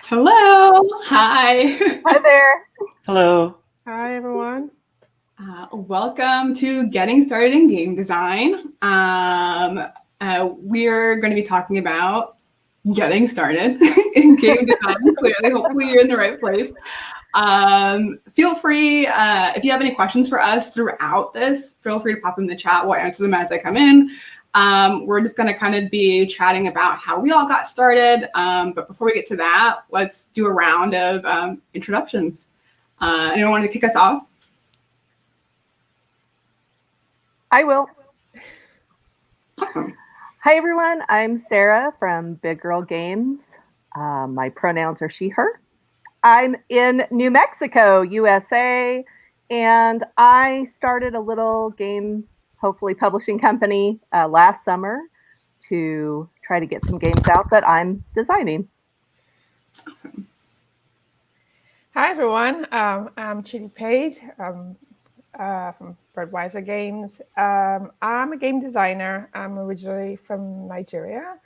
Hello. Hi. Hi there. Hello. Hi, everyone. Welcome to Getting Started in Game Design. We're going to be talking about getting started in game design. Clearly, hopefully, you're in the right place. Feel free, if you have any questions for us throughout this, feel free to pop them in the chat. We'll answer them as they come in. We're just going to kind of be chatting about how we all got started. But before we get to that, let's do a round of introductions. Anyone want to kick us off? I will. Awesome. Hi, everyone. I'm Sarah from Big Girl Games. My pronouns are she, her. I'm in New Mexico, USA, and I started a little game, hopefully publishing company last summer to try to get some games out that I'm designing. Awesome. Hi, everyone. I'm Chidi Page from Birdweiser Games. I'm a game designer. I'm originally from Nigeria,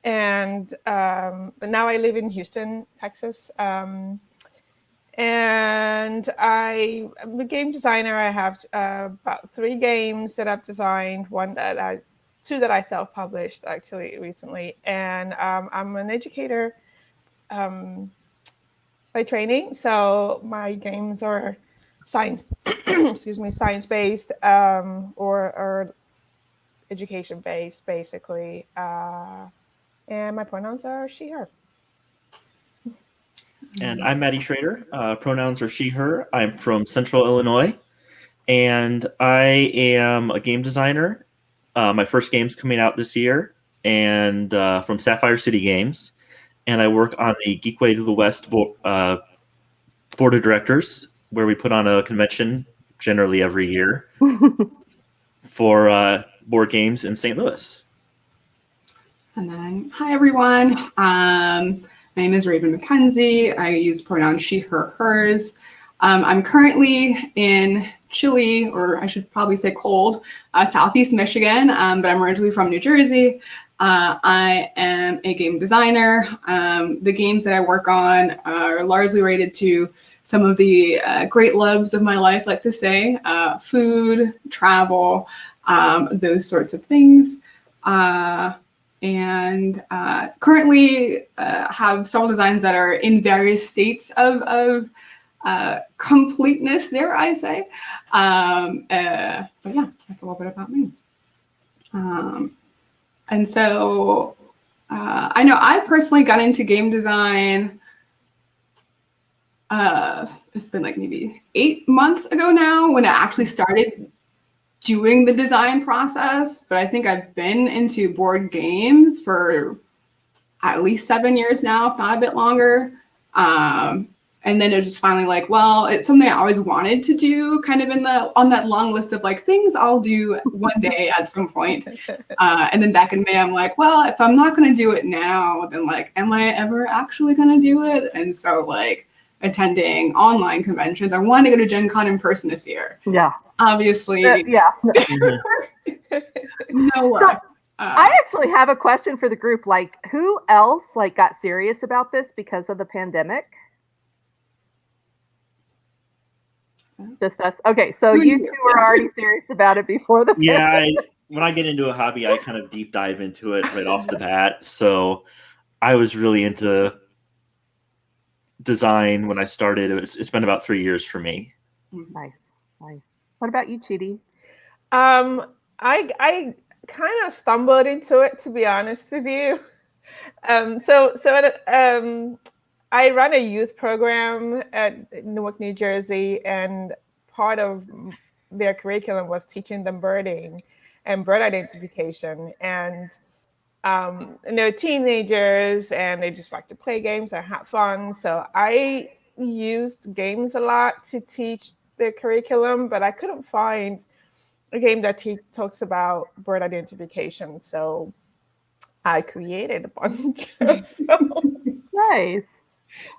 but now I live in Houston, Texas. And I'm a game designer. I have about 3 games that I've designed. Two that I self-published actually recently, and I'm an educator by training. So my games are science, science-based or education-based, basically. And my pronouns are she, her. And I'm Maddie Schrader. Pronouns are she, her. I'm from Central Illinois, and I am a game designer. My first game's coming out this year, and from Sapphire City Games. And I work on the Geekway to the West board of directors, where we put on a convention generally every year for board games in St. Louis. And then, hi everyone. My name is Raven McKenzie. I use pronouns she, her, hers. I'm currently in chilly, or I should probably say cold, Southeast Michigan, but I'm originally from New Jersey. I am a game designer. The games that I work on are largely related to some of the great loves of my life, like to say, food, travel, those sorts of things. And currently have several designs that are in various states of completeness, dare I say. But yeah, that's a little bit about me. And so I know I personally got into game design. It's been like maybe 8 months ago now when I actually started doing the design process, but I think I've been into board games for at least 7 years now, if not a bit longer. And then it was just finally like, well, it's something I always wanted to do, kind of on that long list of like things I'll do one day at some point. And then back in May, I'm like, well, if I'm not going to do it now, then like, am I ever actually going to do it? And so like attending online conventions, I wanted to go to Gen Con in person this year. Yeah. Obviously, yeah. no luck. So I actually have a question for the group. Like, who else like got serious about this because of the pandemic? Just us. Okay, so you two were already serious about it before the pandemic. When I get into a hobby, I kind of deep dive into it right off the bat. So I was really into design when I started. It's been about 3 years for me. Nice. What about you, Chidi? I kind of stumbled into it, to be honest with you. I run a youth program at Newark, New Jersey, and part of their curriculum was teaching them birding and bird identification. And they're teenagers, and they just like to play games and have fun. So I used games a lot to teach their curriculum, but I couldn't find a game that talks about bird identification. So I created a bunch. Nice.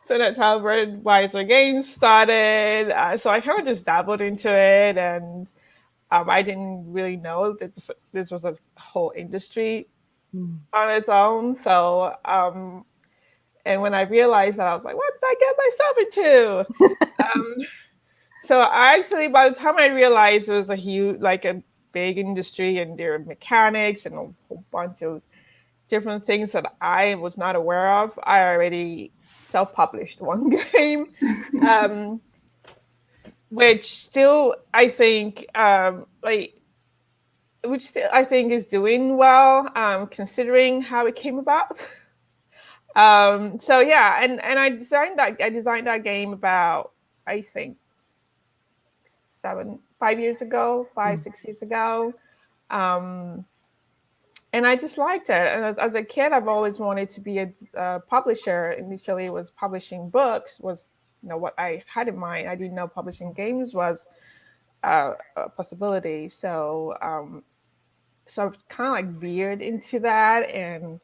So that's how Birdweiser Games started. So I kind of just dabbled into it, and I didn't really know that this was a whole industry on its own. So And when I realized that, I was like, what did I get myself into? So I actually, by the time I realized it was a big industry and there were mechanics and a whole bunch of different things that I was not aware of, I already self-published one game, which still I think is doing well, considering how it came about. So yeah, and I designed that game about, I think, 5 years ago, 6 years ago. And I just liked it. And as a kid, I've always wanted to be a publisher. Initially, it was publishing books was what I had in mind. I didn't know publishing games was a possibility. So I've kind of like veered into that, and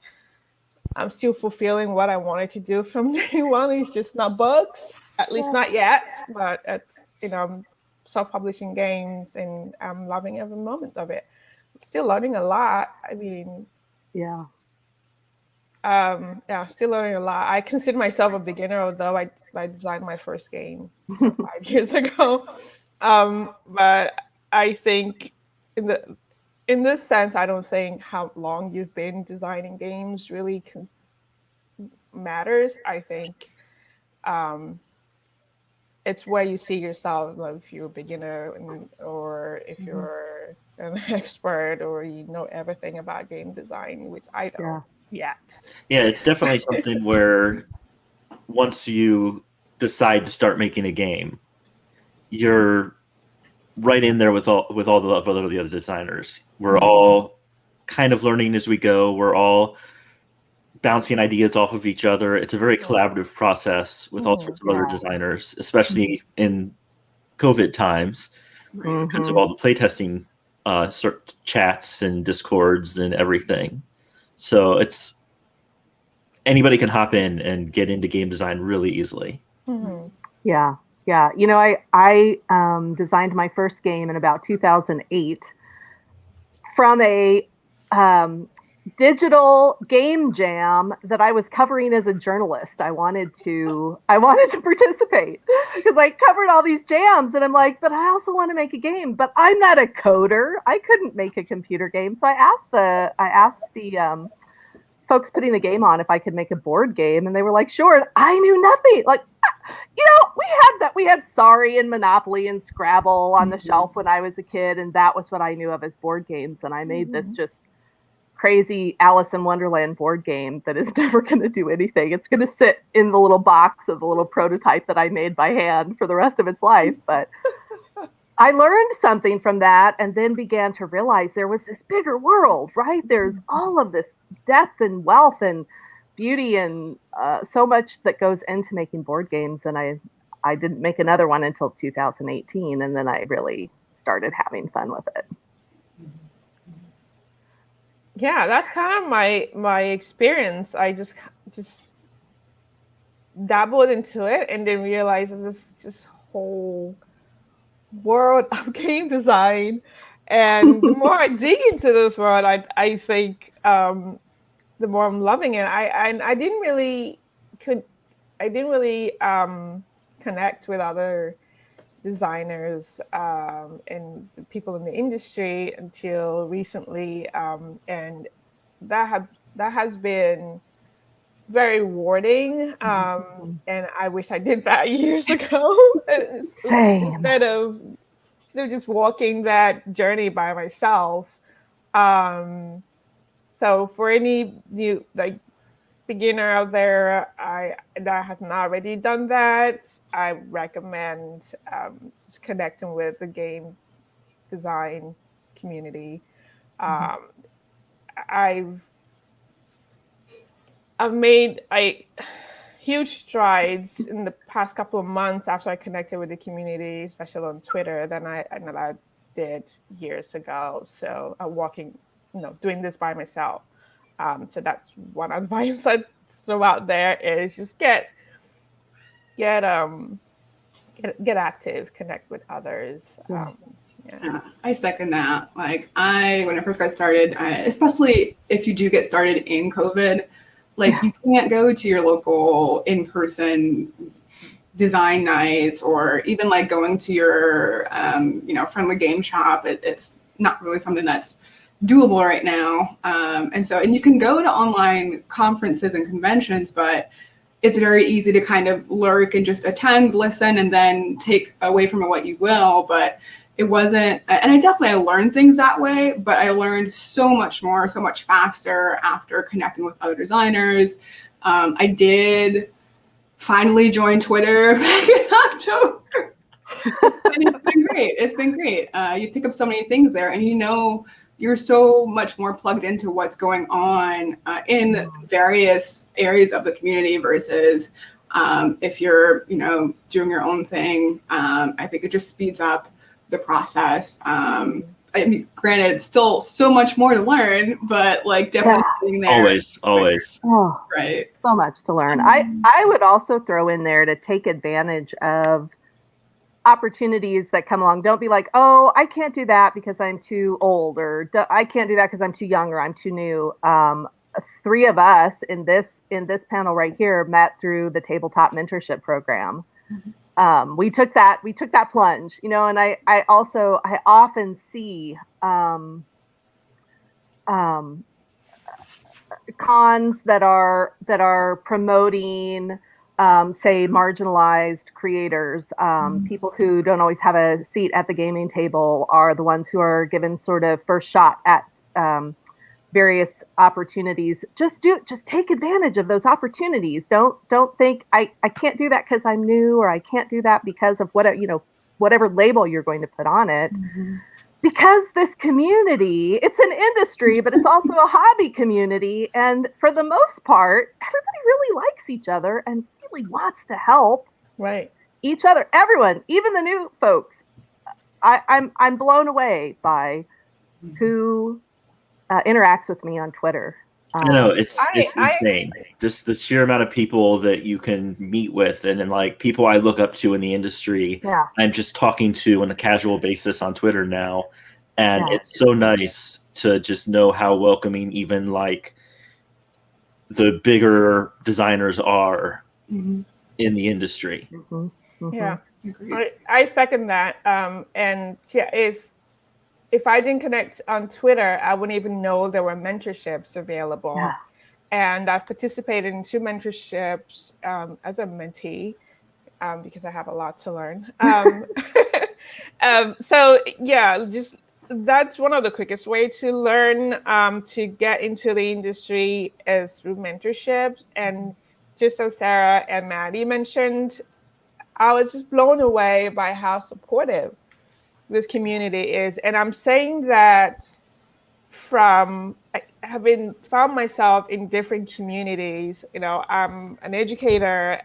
I'm still fulfilling what I wanted to do from day one. It's just not books, at least not yet. But it's I'm self-publishing games, and I'm loving every moment of it. Still learning a lot. I mean, Yeah. Still learning a lot. I consider myself a beginner, although I designed my first game 5 years ago. But I think in this sense, I don't think how long you've been designing games really matters. I think it's where you see yourself, like if you're a beginner or if you're an expert or you know everything about game design, which I don't yet. Yeah, it's definitely something where once you decide to start making a game, you're right in there with all the other designers. We're all kind of learning as we go. We're all bouncing ideas off of each other. It's a very collaborative process with all sorts of other designers, especially in COVID times, because of all the playtesting chats and discords and everything. So it's anybody can hop in and get into game design really easily. Yeah. I designed my first game in about 2008 from a digital game jam that I was covering as a journalist. I wanted to participate because I covered all these jams, and I'm like, but I also want to make a game, but I'm not a coder. I couldn't make a computer game. So I asked the folks putting the game on if I could make a board game, and they were like, sure. And I knew nothing. Like, we had Sorry and Monopoly and Scrabble on the shelf when I was a kid, and that was what I knew of as board games. And I made this just crazy Alice in Wonderland board game that is never going to do anything. It's going to sit in the little box of the little prototype that I made by hand for the rest of its life. But I learned something from that, and then began to realize there was this bigger world, right? There's all of this depth and wealth and beauty and so much that goes into making board games. And I didn't make another one until 2018, and then I really started having fun with it. Yeah, that's kind of my experience. I just dabbled into it and then realized this just whole world of game design. And the more I dig into this world, I think the more I'm loving it. I didn't really connect with other designers and the people in the industry until recently, and that has been very rewarding. And I wish I did that years ago. Same. Instead of just walking that journey by myself. So for any new beginner out there that hasn't already done that, I recommend just connecting with the game design community. I've made huge strides in the past couple of months after I connected with the community, especially on Twitter, than I did years ago. So I'm doing this by myself. So that's one advice I'd throw out there is just get active, connect with others. Yeah, I second that. Like when I first got started, especially if you do get started in COVID, Like you can't go to your local in-person design nights, or even like going to your friendly game shop. It's not really something that's doable right now. And you can go to online conferences and conventions, but it's very easy to kind of lurk and just attend, listen, and then take away from it what you will. But it wasn't, and I learned things that way, but I learned so much more, so much faster after connecting with other designers. I did finally join Twitter back in October. And it's been great. It's been great. You pick up so many things there, and you're so much more plugged into what's going on in various areas of the community versus if you're, doing your own thing. I think it just speeds up the process. I mean, granted, still so much more to learn, but like definitely being there. Always. Oh, right. So much to learn. I would also throw in there to take advantage of opportunities that come along. Don't be like, oh, I can't do that because I'm too old, or I can't do that because I'm too young, or I'm too new. Three of us in this panel right here met through the tabletop mentorship program. We took that plunge, and I often see cons that are promoting say marginalized creators, people who don't always have a seat at the gaming table are the ones who are given sort of first shot at various opportunities. Just take advantage of those opportunities. Don't think I can't do that because I'm new, or I can't do that because of whatever label you're going to put on it. Because this community, it's an industry, but it's also a hobby community. And for the most part, everybody really likes each other and really wants to help each other. Everyone, even the new folks. I'm blown away by who interacts with me on Twitter. It's insane. Just the sheer amount of people that you can meet with, and then like people I look up to in the industry. I'm just talking to on a casual basis on Twitter now, and it's so nice to just know how welcoming even like the bigger designers are in the industry. Yeah, I second that. And yeah, if I didn't connect on Twitter, I wouldn't even know there were mentorships available. Yeah. And I've participated in 2 mentorships as a mentee because I have a lot to learn. So yeah, just that's one of the quickest way to learn to get into the industry is through mentorships. And just as Sarah and Maddie mentioned, I was just blown away by how supportive this community is. And I'm saying that from having found myself in different communities. I'm an educator.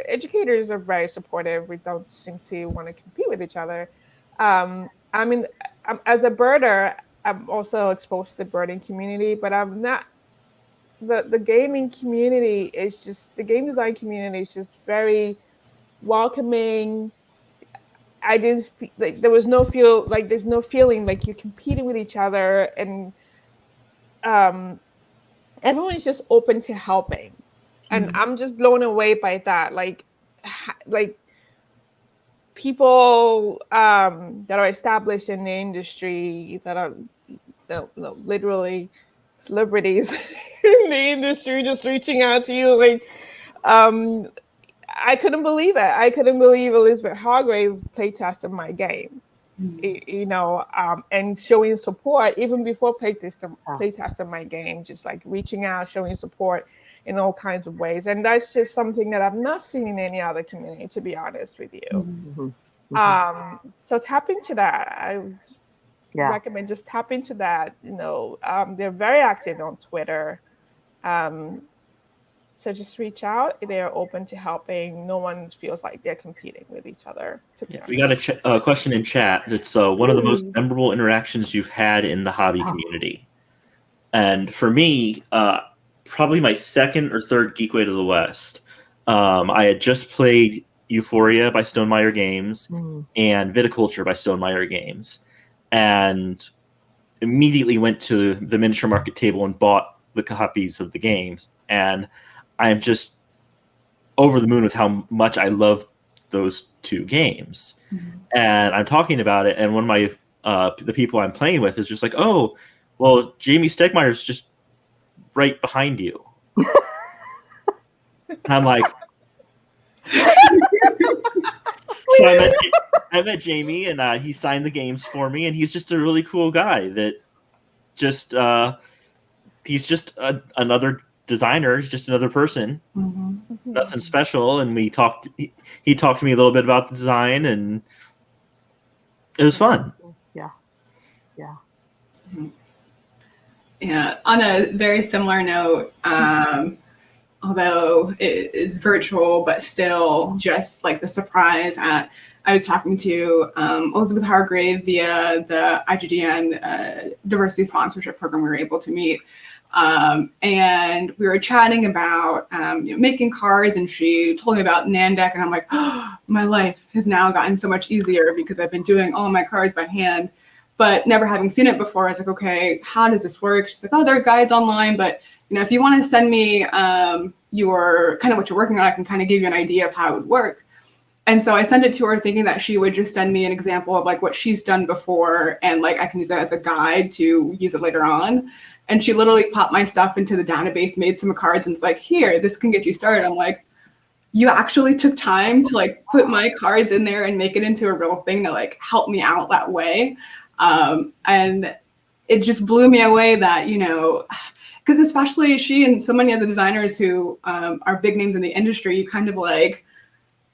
Educators are very supportive. We don't seem to want to compete with each other. As a birder, I'm also exposed to the birding community, but I'm not. The gaming community is just, the game design community is just very welcoming. I didn't like there was no feel like there's no feeling like you're competing with each other, and everyone is just open to helping, and I'm just blown away by that. Like people that are established in the industry, that are literally celebrities in the industry, just reaching out to you, like. I couldn't believe it. I couldn't believe Elizabeth Hargrave playtested my game, and showing support even before playtesting my game, just like reaching out, showing support in all kinds of ways. And that's just something that I've not seen in any other community, to be honest with you. So tap into that. I recommend just tap into that. They're very active on Twitter. So just reach out. They're open to helping. No one feels like they're competing with each other. We got a question in chat. That's one of the most memorable interactions you've had in the hobby community. And for me, probably my second or third Geekway to the West. I had just played Euphoria by Stonemaier Games and Viticulture by Stonemaier Games, and immediately went to the miniature market table and bought the copies of the games, and I'm just over the moon with how much I love those two games. And I'm talking about it, and one of my the people I'm playing with is just like, "Oh, well, Jamie Stegmaier's just right behind you." And I'm like, so I met Jamie, and he signed the games for me, and he's just a really cool guy that just he's just another designer. He's just another person, nothing special. And we talked. He talked to me a little bit about the design, and it was fun. Yeah. On a very similar note, although it is virtual, but still just like the surprise at, I was talking to Elizabeth Hargrave via the IGDN diversity sponsorship program. We were able to meet. And we were chatting about making cards, and she told me about Nandeck, and I'm like, oh, my life has now gotten so much easier because I've been doing all my cards by hand, but never having seen it before. I was like, okay, how does this work? She's like, oh, there are guides online, but if you want to send me your kind of what you're working on, I can kind of give you an idea of how it would work. And so I sent it to her thinking that she would just send me an example of like what she's done before, and like I can use it as a guide to use it later on. And she literally popped my stuff into the database, made some cards, and it's like, here, this can get you started. I'm like, you actually took time to like put my cards in there and make it into a real thing to like help me out that way. And it just blew me away that, because especially she and so many other designers who are big names in the industry, you kind of like,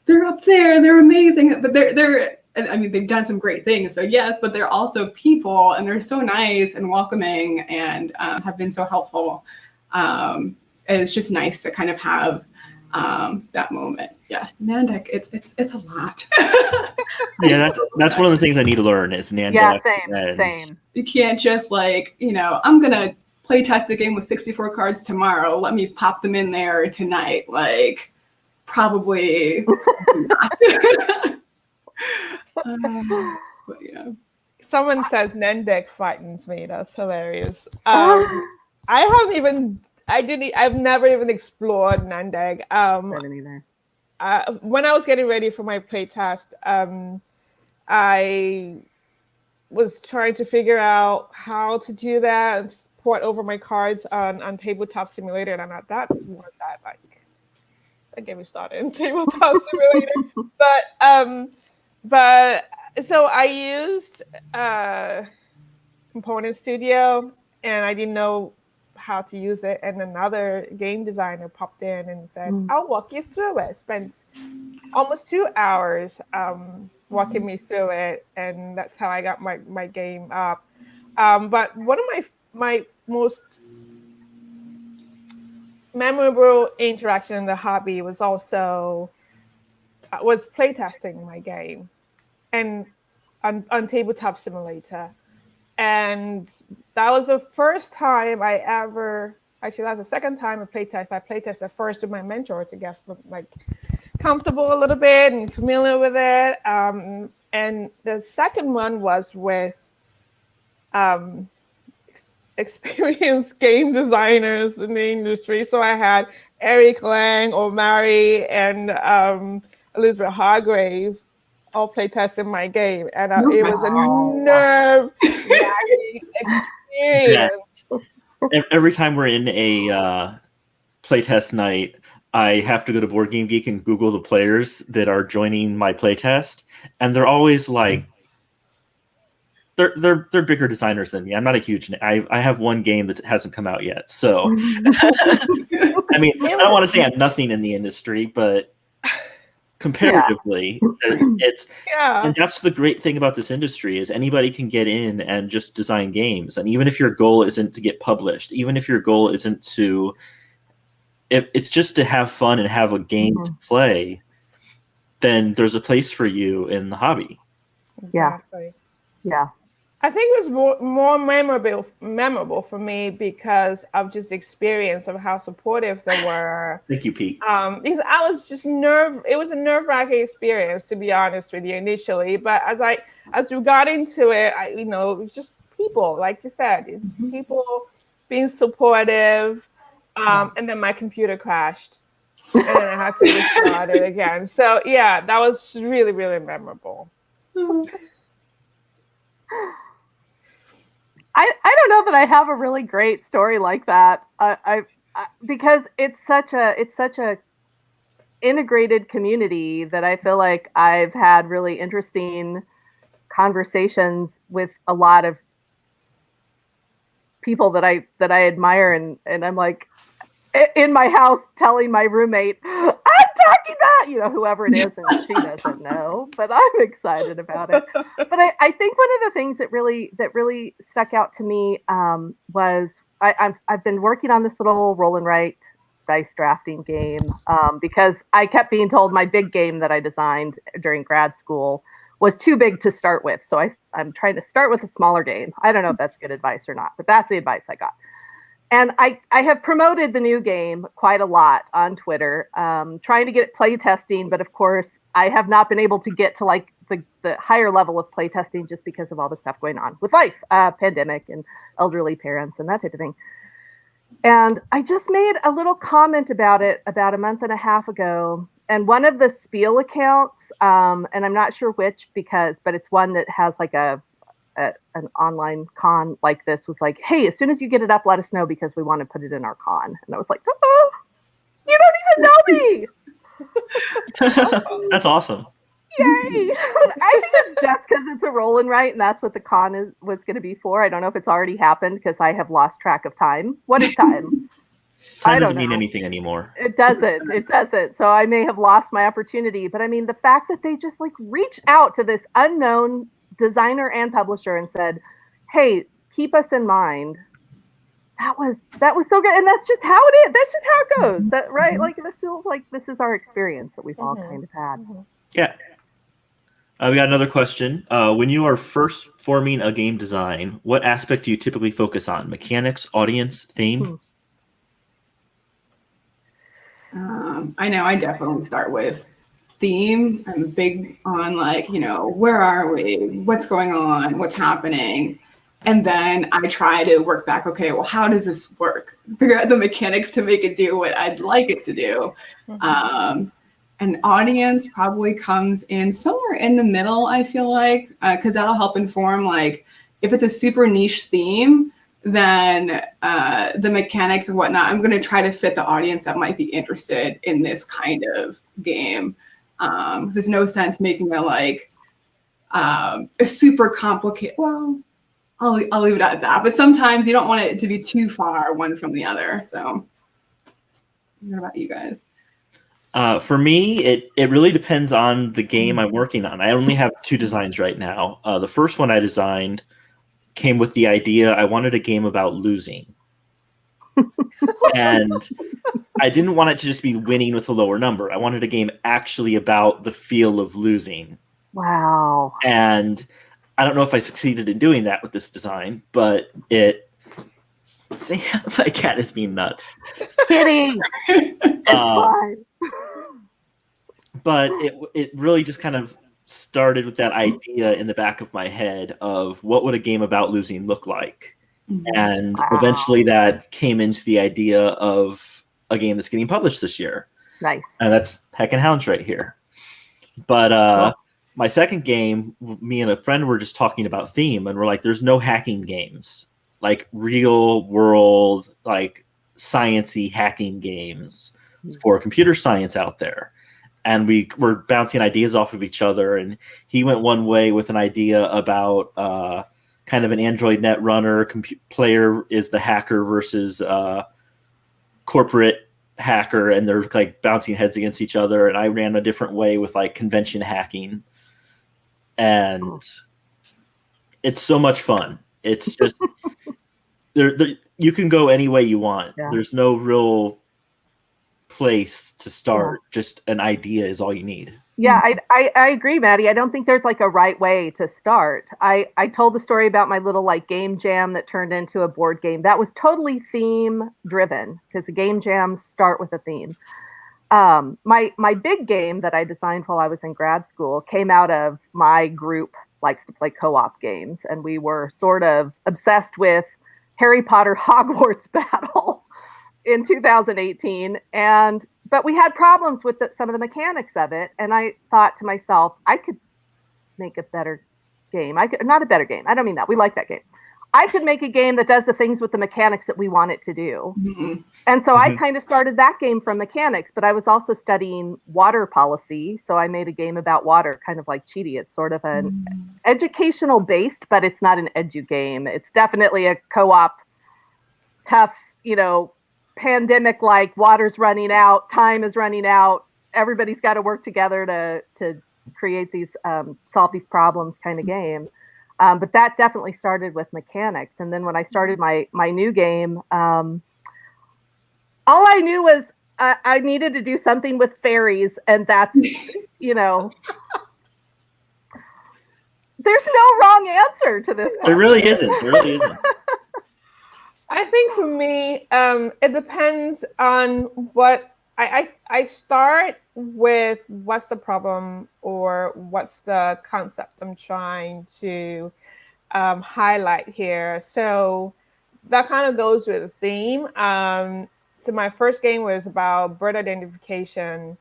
they're up there, they're amazing, but they've done some great things. So yes, but they're also people, and they're so nice and welcoming, and have been so helpful. And it's just nice to kind of have that moment. Yeah, Nandeck, it's a lot. Yeah, that's one of the things I need to learn is Nandeck. Yeah, same. You can't just like, I'm gonna play test the game with 64 cards tomorrow. Let me pop them in there tonight. Like, probably not. But yeah. Someone says Nandeck frightens me. That's hilarious. I've never even explored Nandeck. I didn't either. When I was getting ready for my playtest, I was trying to figure out how to do that and port over my cards on Tabletop Simulator, and I'm not, that's what that like. Don't get me started in Tabletop Simulator. But so I used Component Studio, and I didn't know how to use it. And another game designer popped in and said, I'll walk you through it. Spent almost 2 hours walking me through it. And that's how I got my game up. But one of my most memorable interaction in the hobby was also playtesting my game and on Tabletop Simulator. And that was the first time actually that was the second time I playtested first with my mentor to get like comfortable a little bit and familiar with it. And the second one was with experienced game designers in the industry. So I had Eric Lang, Omari, and Elizabeth Hargrave all play testing my game, and it was a nerve-wracking experience. Every time we're in a playtest night, I have to go to Board Game Geek and Google the players that are joining my playtest, and they're always like, they're bigger designers than me. I'm not a huge. I have one game that hasn't come out yet, so I mean, I don't want to say I'm nothing in the industry, but comparatively, it's and that's the great thing about this industry is anybody can get in and just design games. And even if your goal isn't to get published, even if your goal isn't to, if it's just to have fun and have a game to play, then there's a place for you in the hobby. Exactly. Yeah. I think it was more memorable for me because of just experience of how supportive they were. Thank you, Pete. Because I was just it was a nerve-wracking experience, to be honest with you, initially. But as we got into it, it was just people, like you said, it's people being supportive, and then my computer crashed, and then I had to restart it again. So yeah, that was really, really memorable. I don't know that I have a really great story like that. Because it's such a integrated community that I feel like I've had really interesting conversations with a lot of people that I admire, and I'm like in my house telling my roommate, I'm talking that, whoever it is, and she doesn't know, but I'm excited about it. But I think one of the things that really stuck out to me was I've been working on this little roll and write dice drafting game because I kept being told my big game that I designed during grad school was too big to start with. So I'm trying to start with a smaller game. I don't know if that's good advice or not, but that's the advice I got. And I have promoted the new game quite a lot on Twitter, trying to get it play testing. But of course, I have not been able to get to like the higher level of play testing just because of all the stuff going on with life, pandemic and elderly parents and that type of thing. And I just made a little comment about it about a month and a half ago. And one of the Spiel accounts, and I'm not sure which but it's one that has like an online con like this, was like, hey, as soon as you get it up, let us know because we want to put it in our con. And I was like, oh, you don't even know me. That's awesome. Yay. I think it's just because it's a roll and write, and that's what the con was going to be for. I don't know if it's already happened because I have lost track of time. What is time? Time doesn't mean anything anymore. It doesn't. So I may have lost my opportunity. But I mean, the fact that they just like reached out to this unknown designer and publisher and said, hey, keep us in mind. That was so good. And that's just how it is. That's just how it goes. That right? Like it feels like this is our experience that we've all kind of had. Yeah. We got another question. When you are first forming a game design, what aspect do you typically focus on? Mechanics, audience, theme? I know I definitely start with theme. I'm big on like, where are we? What's going on? What's happening? And then I try to work back, okay, well, how does this work? Figure out the mechanics to make it do what I'd like it to do. And audience probably comes in somewhere in the middle, I feel like, because that'll help inform, like, if it's a super niche theme, then the mechanics and whatnot, I'm going to try to fit the audience that might be interested in this kind of game. There's no sense making it like a super complicated, well, I'll leave it at that. But sometimes you don't want it to be too far one from the other. So what about you guys? For me, it really depends on the game I'm working on. I only have 2 designs right now. The first one I designed came with the idea I wanted a game about losing. And I didn't want it to just be winning with a lower number. I wanted a game actually about the feel of losing. Wow. And I don't know if I succeeded in doing that with this design, but see, my cat is being nuts. Kidding. It's fine. But it really just kind of started with that idea in the back of my head of what would a game about losing look like. And eventually that came into the idea of a game that's getting published this year. Nice. And that's Heck and Hounds right here. But my second game, me and a friend were just talking about theme, and we're like, there's no hacking games, like real world, like science-y hacking games for computer science out there. And we were bouncing ideas off of each other. And he went one way with an idea about kind of an Android Netrunner player is the hacker versus corporate hacker, and they're like bouncing heads against each other. And I ran a different way with like convention hacking. And it's so much fun. It's just you can go any way you want. Yeah. There's no real place to start. Just an idea is all you need. Yeah, I agree, Maddie. I don't think there's like a right way to start. I told the story about my little like game jam that turned into a board game. That was totally theme driven because the game jams start with a theme. My big game that I designed while I was in grad school came out of my group likes to play co-op games, and we were sort of obsessed with Harry Potter Hogwarts battle in 2018, but we had problems with some of the mechanics of it, and I thought to myself, I could make a better game. Not a better game. I don't mean that. We like that game. I could make a game that does the things with the mechanics that we want it to do. Mm-hmm. And so I kind of started that game from mechanics, but I was also studying water policy. So I made a game about water, kind of like Cheaty. It's sort of an educational based, but it's not an edu game. It's definitely a co-op, tough, pandemic, like water's running out, time is running out. Everybody's got to work together to create these, solve these problems kind of game. But that definitely started with mechanics. And then when I started my new game, all I knew was I needed to do something with fairies. And that's, there's no wrong answer to this question. There really isn't. I think for me, it depends on what I start with. What's the problem, or what's the concept I'm trying to highlight here? So that kind of goes with the theme. So my first game was about bird identification.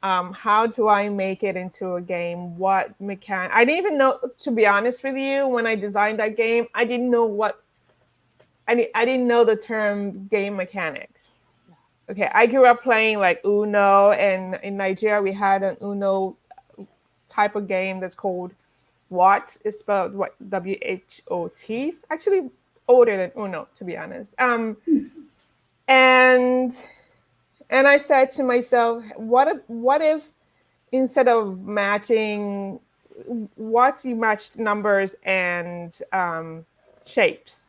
How do I make it into a game? What mechanic? I didn't even know, to be honest with you, when I designed that game, I didn't know what. I didn't know the term game mechanics. Okay, I grew up playing like Uno, and in Nigeria we had an Uno type of game that's called What. It's spelled WHOT. It's actually older than Uno, to be honest. And I said to myself, what if instead of matching, what you matched numbers and shapes?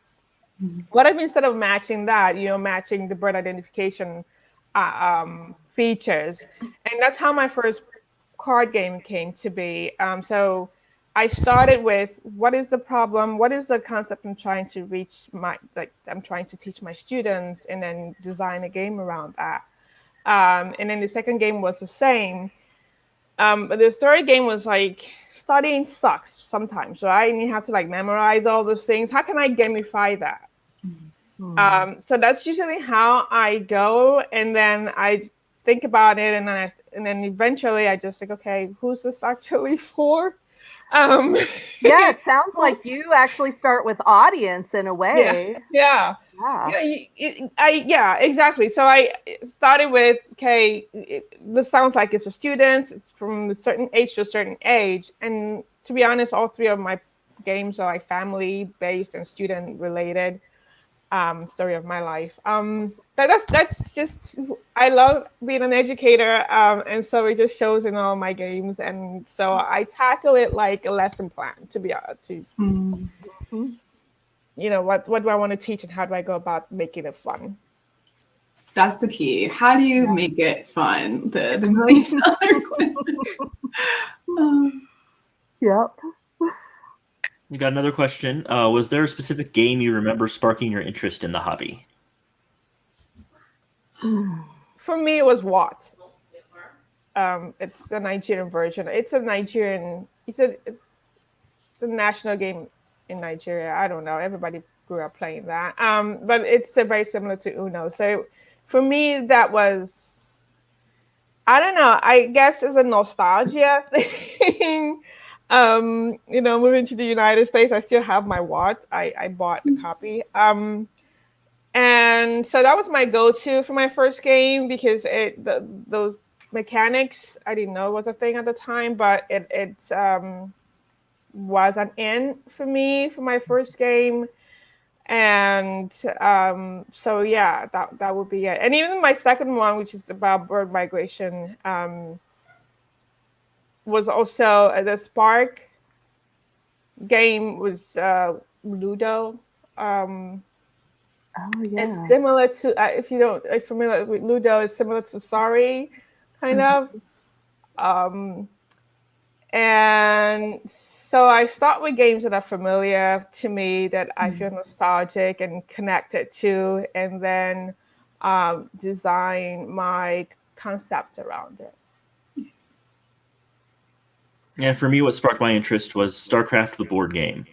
What if instead of matching that, matching the bird identification features? And that's how my first card game came to be. So I started with, what is the problem? What is the concept I'm trying to I'm trying to teach my students, and then design a game around that. And then the second game was the same. But the third game was like, studying sucks sometimes. So I have to memorize all those things. How can I gamify that? So that's usually how I go, and then I think about it, and then eventually I just think, okay, who's this actually for? Yeah, it sounds like you actually start with audience in a way. Yeah, exactly. So I started with, okay, this sounds like it's for students. It's from a certain age to a certain age, and to be honest, all three of my games are family-based and student-related. Story of my life. That's just, I love being an educator, and so it just shows in all my games, and so I tackle it like a lesson plan, to be honest. What do I want to teach, and how do I go about making it fun? That's the key. How do you make it fun? The $1 million question. Yep. You got another question. Was there a specific game you remember sparking your interest in the hobby? For me, it was What. It's a Nigerian version. It's the national game in Nigeria. I don't know. Everybody grew up playing that. But it's very similar to Uno. So for me, that was, I don't know, I guess it's a nostalgia thing. Moving to the United States, I still have my What. I bought a copy. And so that was my go-to for my first game, because those mechanics, I didn't know was a thing at the time, but it was an in for me for my first game. And so yeah, that would be it. And even my second one, which is about bird migration, was also the Spark game was Ludo. It's similar to, if you're familiar with Ludo, it's similar to Sorry, kind of. And so I start with games that are familiar to me, that I feel nostalgic and connected to, and then design my concept around it. And for me, what sparked my interest was StarCraft, the board game.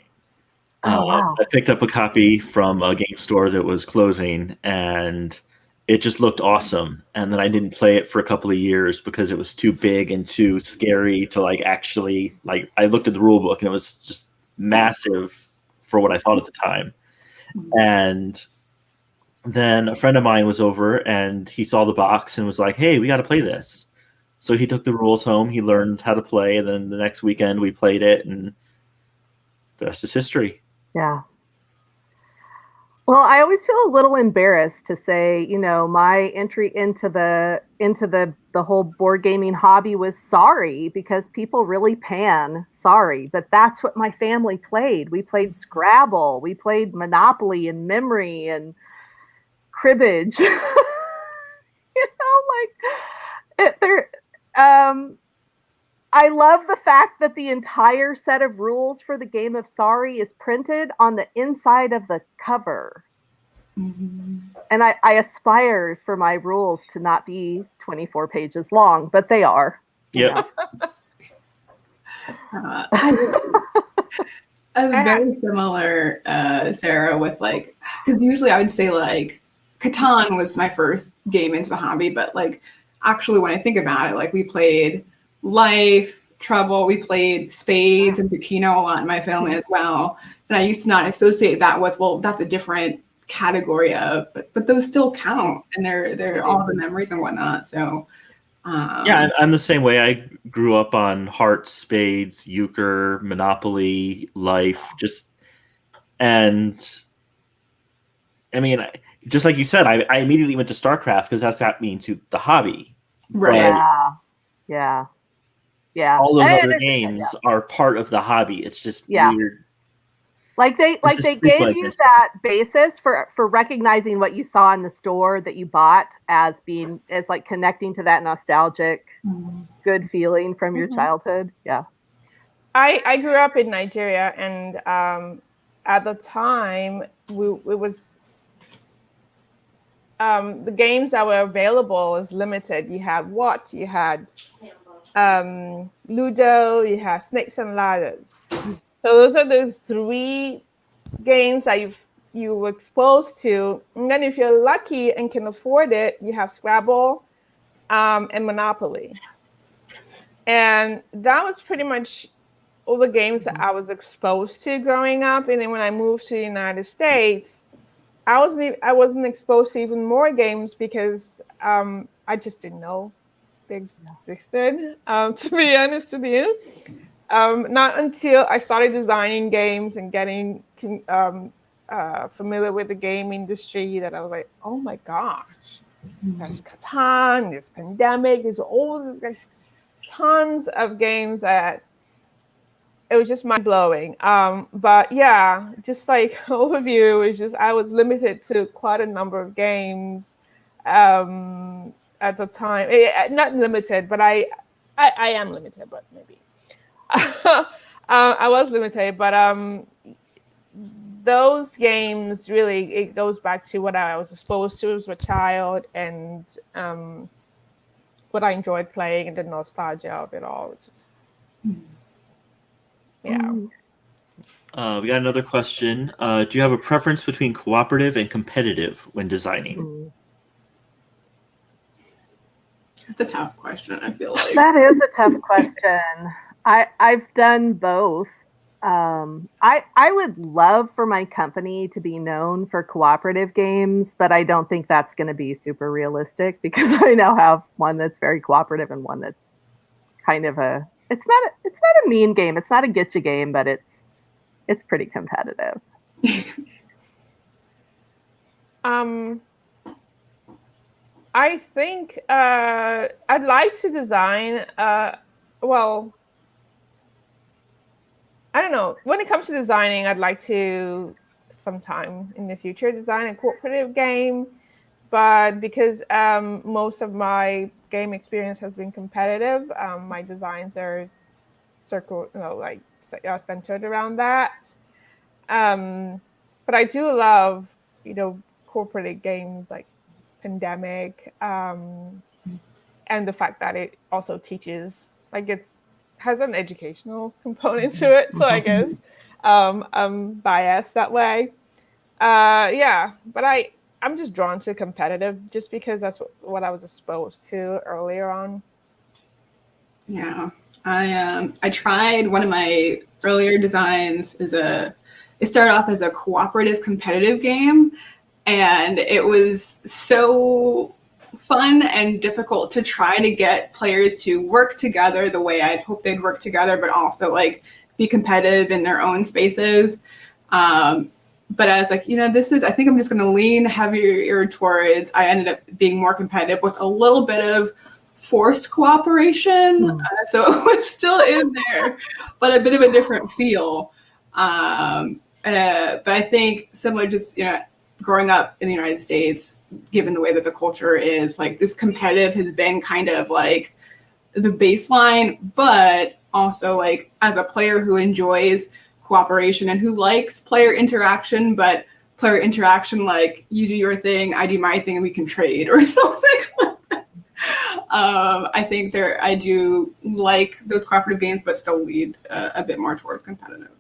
Oh, wow. I picked up a copy from a game store that was closing, and it just looked awesome. And then I didn't play it for a couple of years because it was too big and too scary to like actually like. I looked at the rule book and it was just massive for what I thought at the time. And then a friend of mine was over and he saw the box and was like, "Hey, we got to play this." So he took the rules home. He learned how to play, and then the next weekend we played it, and the rest is history. Yeah. Well, I always feel a little embarrassed to say, you know, my entry into the whole board gaming hobby was Sorry, because people really pan Sorry, but that's what my family played. We played Scrabble, we played Monopoly and Memory and Cribbage. You know, like I love the fact that the entire set of rules for the game of Sorry is printed on the inside of the cover. Mm-hmm. And I aspire for my rules to not be 24 pages long, but they are. Yep. I'm very similar, Sarah, with like, because usually I would say like Catan was my first game into the hobby, but like actually when I think about it, like we played Life, Trouble, we played Spades and Bikino a lot in my family as well. And I used to not associate that with, well, that's a different category of, but those still count, and they're all the memories and whatnot. So Yeah, I'm the same way. I grew up on Hearts, Spades, Euchre, Monopoly, Life, and I mean, just like you said, I immediately went to StarCraft because that's got me into the hobby. right. Yeah. All those And other it's- games are part of the hobby. It's just weird. Like they This is gave you frequent. that basis for recognizing what you saw in the store that you bought as being as like connecting to that nostalgic good feeling from your childhood. Yeah. I grew up in Nigeria, and at the time, it was the games that were available is limited. You had what? You had Ludo, you had Snakes and Ladders. So those are the three games that you were exposed to. And then if you're lucky and can afford it, you have Scrabble and Monopoly. And that was pretty much all the games that I was exposed to growing up. And then when I moved to the United States, I wasn't exposed to even more games because I just didn't know they existed, to be honest with you. Not until I started designing games and getting familiar with the game industry that I was like, oh my gosh, there's Catan, there's Pandemic, there's all this, like, tons of games that it was just mind blowing. But yeah, just like all of you, it's just I was limited to quite a number of games at the time. Not limited, but I am limited, but maybe. I was limited, but those games really, it goes back to what I was exposed to as a child, and what I enjoyed playing, and the nostalgia of it all. It's just, yeah. We got another question. Do you have a preference between cooperative and competitive when designing? That's a tough question, I feel like. That is a tough question. I've done both. I would love for my company to be known for cooperative games, but I don't think that's going to be super realistic because I now have one that's very cooperative and one that's kind of it's not a mean game. It's not a get you game, but it's pretty competitive. I think I'd like to design. Well, I don't know. When it comes to designing, I'd like to sometime in the future design a cooperative game. But because most of my game experience has been competitive, my designs are centered around that. But I do love, cooperative games like Pandemic, and the fact that it also teaches, like, it's has an educational component to it, so I guess I'm biased that way. Yeah, but I'm just drawn to competitive just because that's what I was exposed to earlier on. Yeah, I tried one of my earlier designs it started off as a cooperative competitive game, and it was so fun and difficult to try to get players to work together the way I'd hoped they'd work together, but also like be competitive in their own spaces. But I was like, I think I'm just going to lean heavier towards, I ended up being more competitive with a little bit of forced cooperation. So it was still in there, but a bit of a different feel. But I think similar, just, growing up in the United States, given the way that the culture is, like this competitive has been kind of like the baseline, but also like as a player who enjoys cooperation and who likes player interaction, but player interaction, like you do your thing, I do my thing, and we can trade or something like that. I think I do like those cooperative games, but still lead a bit more towards competitive.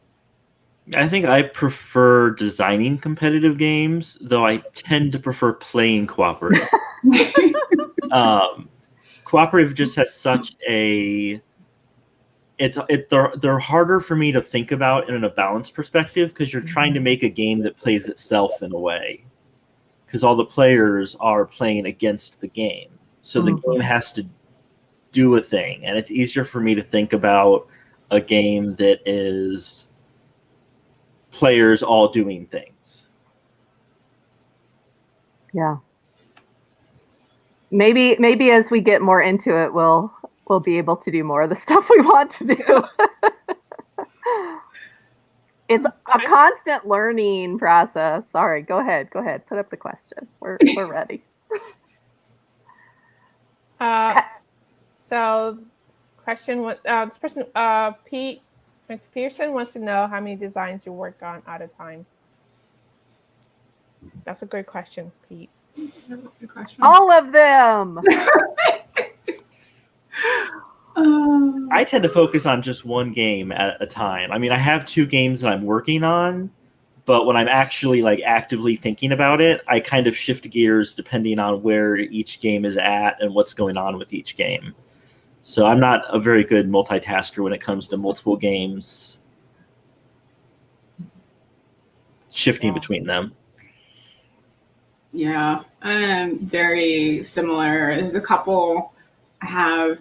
I think I prefer designing competitive games, though I tend to prefer playing cooperative. Cooperative just has such a they're harder for me to think about in a balanced perspective because you're trying to make a game that plays itself in a way, because all the players are playing against the game, so the game has to do a thing, and it's easier for me to think about a game that is players all doing things. Yeah. Maybe as we get more into it, we'll be able to do more of the stuff we want to do. It's a constant learning process. Sorry, go ahead. Put up the question. We're ready. So, question: this person, Pete McPherson, wants to know how many designs you work on at a time. That's a good question, Pete. Good question. All of them. I tend to focus on just one game at a time. I mean, I have 2 games that I'm working on, but when I'm actually like actively thinking about it, I kind of shift gears depending on where each game is at and what's going on with each game. So I'm not a very good multitasker when it comes to multiple games, shifting between them. Yeah, very similar. There's a couple. I have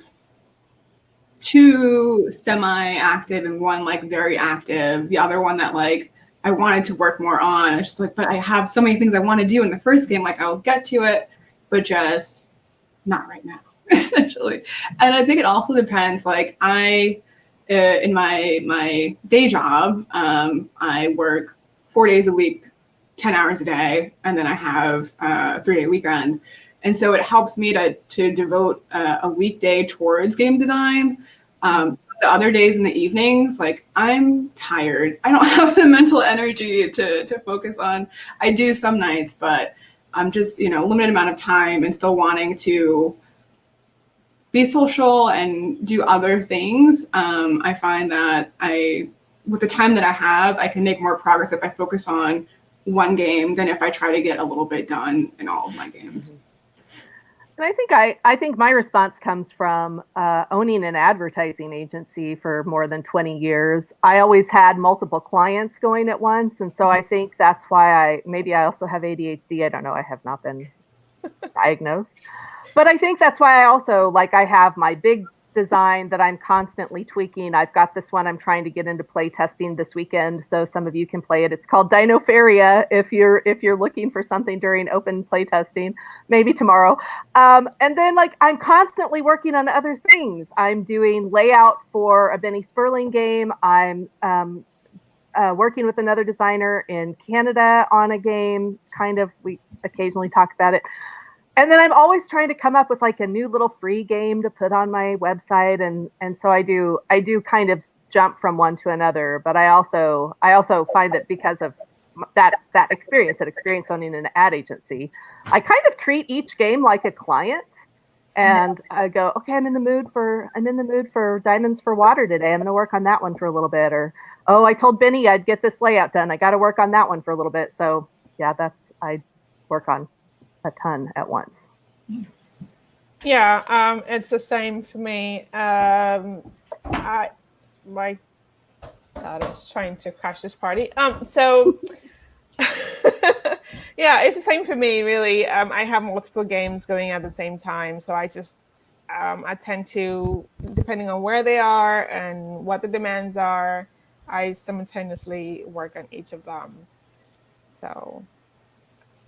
2 semi-active and 1 like very active. The other one that like I wanted to work more on. It's just like, but I have so many things I want to do in the first game. Like I'll get to it, but just not right now, essentially. And I think it also depends. Like in my day job, I work 4 days a week, 10 hours a day, and then I have a 3-day weekend. And so it helps me to devote a weekday towards game design. The other days in the evenings, like I'm tired. I don't have the mental energy to focus on. I do some nights, but I'm just, limited amount of time and still wanting to be social and do other things. I find that with the time that I have, I can make more progress if I focus on one game than if I try to get a little bit done in all of my games. And I think my response comes from owning an advertising agency for more than 20 years. I always had multiple clients going at once, and so I think that's why I also have ADHD. I don't know. I have not been diagnosed, but I think that's why I have my big design that I'm constantly tweaking. I've got this one I'm trying to get into play testing this weekend, so some of you can play it. It's called Dinopharia if you're looking for something during open play testing, maybe tomorrow. And then I'm constantly working on other things. I'm doing layout for a Benny Sperling game. I'm working with another designer in Canada on a game. We occasionally talk about it. And then I'm always trying to come up with a new little free game to put on my website, and so I do kind of jump from one to another. But I also find that because of that experience owning an ad agency, I kind of treat each game like a client, And I go, okay, I'm in the mood for Diamonds for Water today. I'm going to work on that one for a little bit. Or, oh, I told Benny I'd get this layout done. I got to work on that one for a little bit. So yeah, I work on a ton at once. Yeah, it's the same for me. My daughter is trying to crash this party. So yeah, it's the same for me, really. I have multiple games going at the same time, so I just I tend to, depending on where they are and what the demands are, I simultaneously work on each of them. So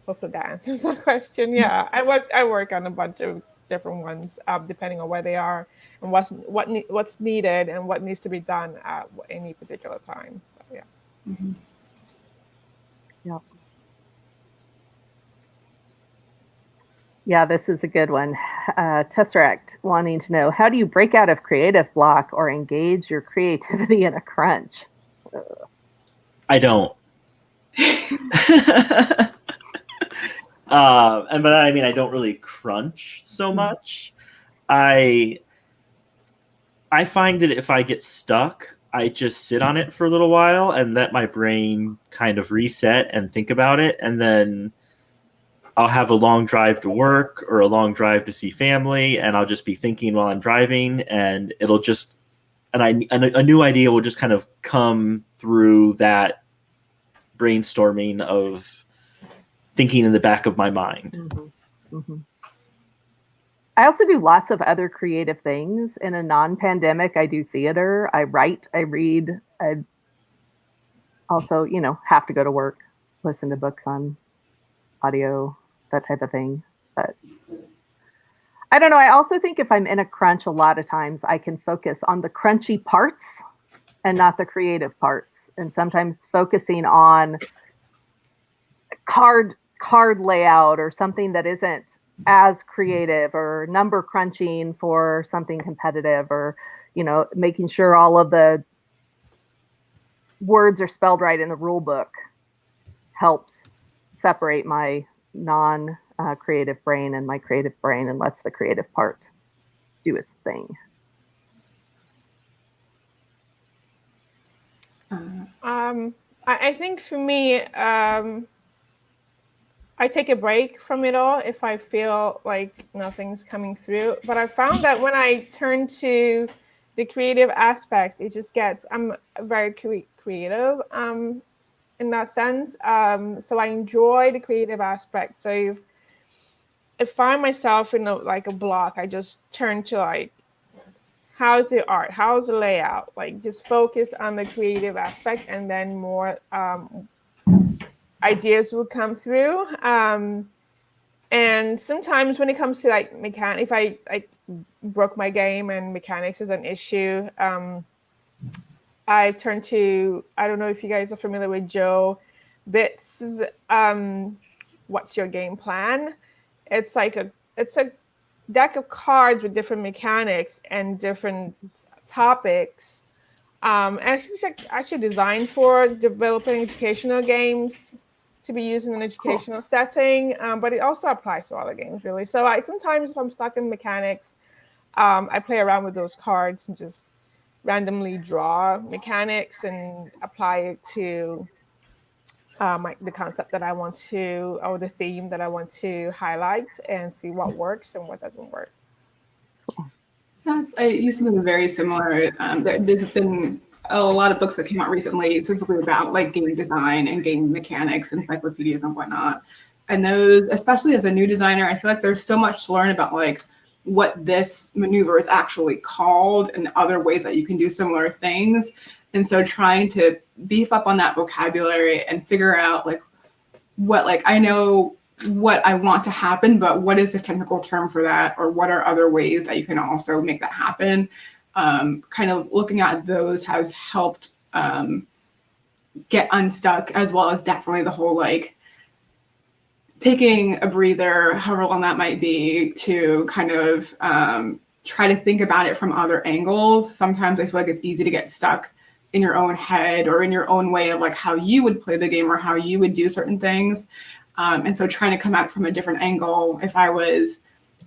hopefully that answers the question. Yeah, I work on a bunch of different ones, depending on where they are and what's needed and what needs to be done at any particular time. So yeah. Mhm. Yep. Yeah, this is a good one. Tesseract wanting to know, how do you break out of creative block or engage your creativity in a crunch? I don't. And by that I mean I don't really crunch so much. I find that if I get stuck, I just sit on it for a little while and let my brain kind of reset and think about it, and then I'll have a long drive to work or a long drive to see family, and I'll just be thinking while I'm driving, and it'll just a new idea will just kind of come through that brainstorming of thinking in the back of my mind. Mm-hmm. Mm-hmm. I also do lots of other creative things. In a non-pandemic, I do theater, I write, I read. I also, have to go to work, listen to books on audio, that type of thing. But I don't know. I also think if I'm in a crunch, a lot of times I can focus on the crunchy parts and not the creative parts. And sometimes focusing on card layout or something that isn't as creative, or number crunching for something competitive, or making sure all of the words are spelled right in the rule book helps separate my non-creative brain and my creative brain, and lets the creative part do its thing. I think for me, I take a break from it all if I feel like nothing's coming through. But I found that when I turn to the creative aspect, it just gets, I'm very creative in that sense. So I enjoy the creative aspect. So if I find myself in a block, I just turn to how's the art? How's the layout? Just focus on the creative aspect, and then more ideas will come through. And sometimes when it comes to mechanic, if I broke my game and mechanics is an issue, I turn to, I don't know if you guys are familiar with Joe Bitt's What's Your Game Plan? It's it's a deck of cards with different mechanics and different topics. And it's actually designed for developing educational games to be used in an educational setting, but it also applies to other games, really. So sometimes if I'm stuck in mechanics, I play around with those cards and just randomly draw mechanics and apply it to the concept that I want to, or the theme that I want to highlight, and see what works and what doesn't work. I use something very similar. There's been a lot of books that came out recently specifically about game design and game mechanics, encyclopedias and whatnot. And those, especially as a new designer, I feel like there's so much to learn about what this maneuver is actually called and other ways that you can do similar things. And so trying to beef up on that vocabulary and figure out what I know what I want to happen, but what is the technical term for that? Or what are other ways that you can also make that happen? Kind of looking at those has helped get unstuck, as well as definitely the whole taking a breather, however long that might be, to kind of try to think about it from other angles. Sometimes I feel like it's easy to get stuck in your own head or in your own way of how you would play the game or how you would do certain things. And so trying to come at it from a different angle. If I was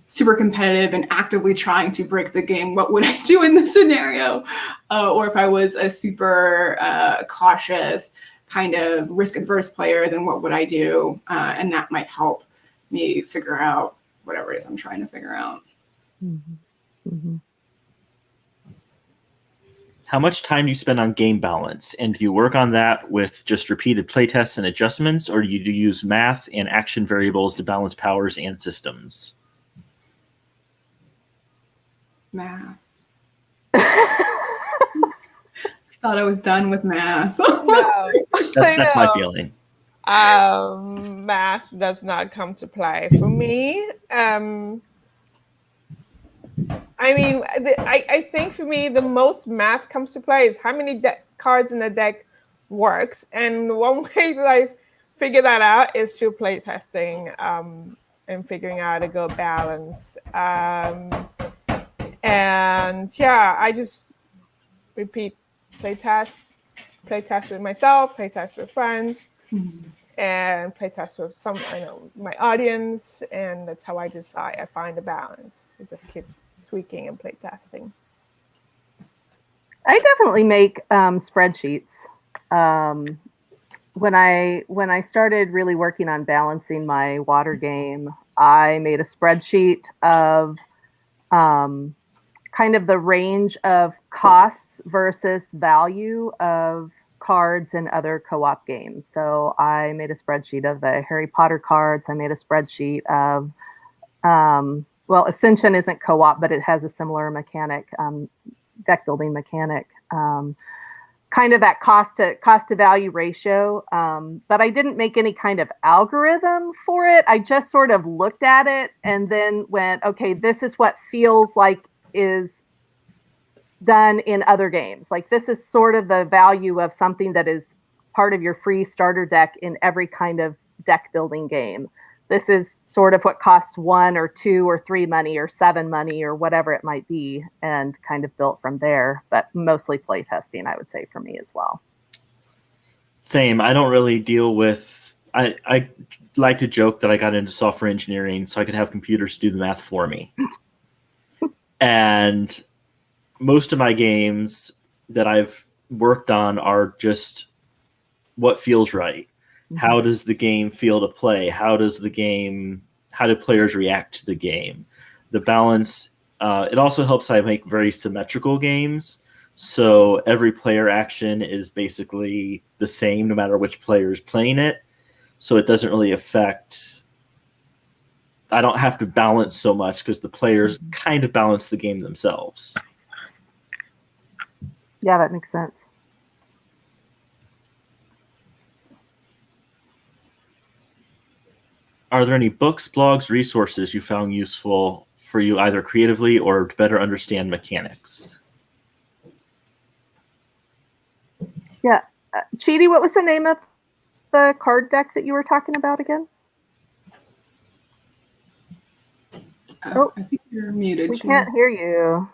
super competitive and actively trying to break the game, what would I do in this scenario? Or if I was a super cautious, kind of risk-averse player, then what would I do? And that might help me figure out whatever it is I'm trying to figure out. Mm-hmm. Mm-hmm. How much time do you spend on game balance? And do you work on that with just repeated playtests and adjustments, or do you use math and action variables to balance powers and systems? Math. Thought I was done with math. No, That's my I know. feeling. Math does not come to play for me. I mean, I think for me, the most math comes to play is how many cards in the deck works. And one way that I figure that out is through play testing and figuring out a good balance. And yeah, I just repeat play tests with myself, play tests with friends, and play tests with my audience. And that's how I decide. I find a balance. I just keep tweaking and play testing. I definitely make spreadsheets. When I started really working on balancing my water game, I made a spreadsheet of kind of the range of costs versus value of cards in other co-op games. So I made a spreadsheet of the Harry Potter cards. I made a spreadsheet of well, Ascension isn't co-op, but it has a similar mechanic, deck building mechanic, kind of that cost to value ratio. But I didn't make any kind of algorithm for it. I just sort of looked at it and then went, okay, this is what feels like is done in other games. Like this is sort of the value of something that is part of your free starter deck in every kind of deck building game. This is sort of what costs 1 or 2 or 3 money or 7 money or whatever it might be, and kind of built from there, but mostly play testing, I would say, for me as well. Same. I don't really deal with, I like to joke that I got into software engineering so I could have computers do the math for me. And most of my games that I've worked on are just what feels right. How does the game feel to play? How do players react to the game? The balance, it also helps I make very symmetrical games. So every player action is basically the same no matter which player is playing it. So it doesn't really affect, I don't have to balance so much because the players kind of balance the game themselves. Yeah, that makes sense. Are there any books, blogs, resources you found useful for you either creatively or to better understand mechanics? Yeah. Chidi, what was the name of the card deck that you were talking about again? Oh, I think you're muted. We can't hear you.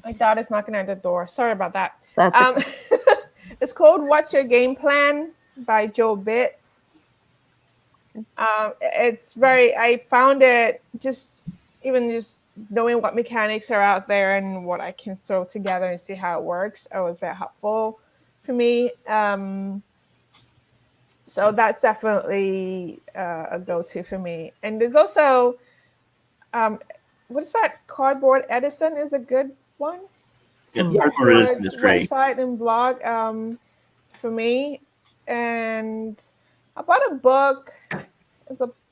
My daughter's knocking at the door. Sorry about that. That's okay. It's called What's Your Game Plan by Joe Bitz. I found it just knowing what mechanics are out there and what I can throw together and see how it works. It was very helpful to me. So that's definitely a go-to for me. And there's also, what is that? Cardboard Edison is a good one. Yeah, Cardboard Edison is great. Website and blog for me. And I bought a book